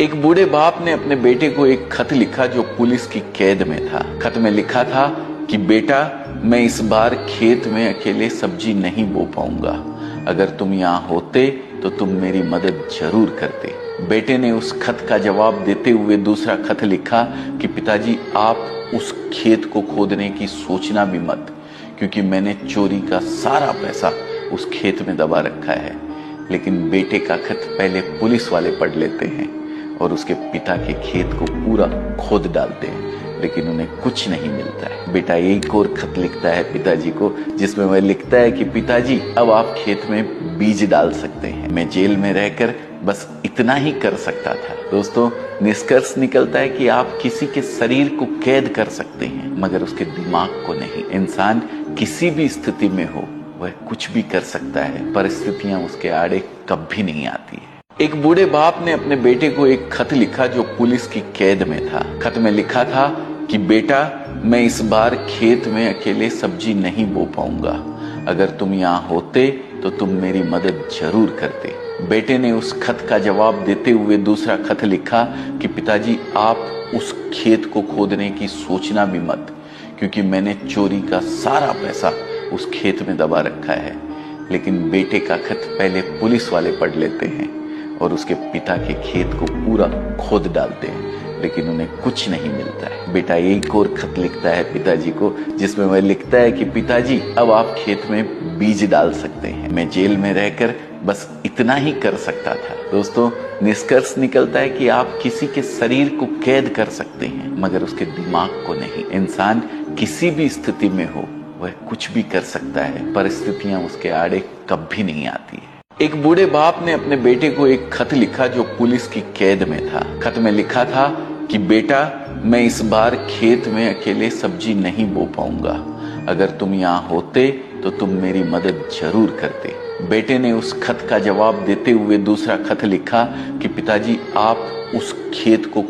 एक बूढ़े बाप ने अपने बेटे को एक खत लिखा जो पुलिस की कैद में था। खत में लिखा था कि बेटा, मैं इस बार खेत में अकेले सब्जी नहीं बो पाऊंगा। अगर तुम यहाँ होते तो तुम मेरी मदद जरूर करते। बेटे ने उस खत का जवाब देते हुए दूसरा खत लिखा कि पिताजी, आप उस खेत को खोदने की सोचना भी मत, क्योंकि मैंने चोरी का सारा पैसा उस खेत में दबा रखा है। लेकिन बेटे का खत पहले पुलिस वाले पढ़ लेते हैं और उसके पिता के खेत को पूरा खोद डालते हैं, लेकिन उन्हें कुछ नहीं मिलता है। बेटा एक और खत लिखता है पिताजी को, जिसमें वह लिखता है कि पिताजी, अब आप खेत में बीज डाल सकते हैं। मैं जेल में रहकर बस इतना ही कर सकता था। दोस्तों, निष्कर्ष निकलता है कि आप किसी के शरीर को कैद कर सकते हैं, मगर उसके दिमाग को नहीं। इंसान किसी भी स्थिति में हो, वह कुछ भी कर सकता है। परिस्थितियां उसके आड़े कभी नहीं आती है। एक बूढ़े बाप ने अपने बेटे को एक खत लिखा जो पुलिस की कैद में था। खत में लिखा था कि बेटा, मैं इस बार खेत में अकेले सब्जी नहीं बो पाऊंगा। अगर तुम यहाँ होते तो तुम मेरी मदद जरूर करते। बेटे ने उस खत का जवाब देते हुए दूसरा खत लिखा कि पिताजी, आप उस खेत को खोदने की सोचना भी मत, क्योंकि मैंने चोरी का सारा पैसा उस खेत में दबा रखा है। लेकिन बेटे का खत पहले पुलिस वाले पढ़ लेते हैं और उसके पिता के खेत को पूरा खोद डालते हैं, लेकिन उन्हें कुछ नहीं मिलता है। बेटा एक और खत लिखता है पिताजी को, जिसमें वह लिखता है कि पिताजी, अब आप खेत में बीज डाल सकते हैं। मैं जेल में रहकर बस इतना ही कर सकता था। दोस्तों, निष्कर्ष निकलता है कि आप किसी के शरीर को कैद कर सकते हैं, मगर उसके दिमाग को नहीं। इंसान किसी भी स्थिति में हो, वह कुछ भी कर सकता है। परिस्थितियां उसके आड़े कभी नहीं आती है। एक बूढ़े बाप ने अपने बेटे को एक खत लिखा जो पुलिस की कैद में था। खत में लिखा था कि बेटा, मैं इस बार खेत में अकेले सब्जी नहीं बो पाऊंगा। अगर तुम यहाँ होते तो तुम मेरी मदद जरूर करते। बेटे ने उस खत का जवाब देते हुए दूसरा खत लिखा कि पिताजी, आप उस खेत को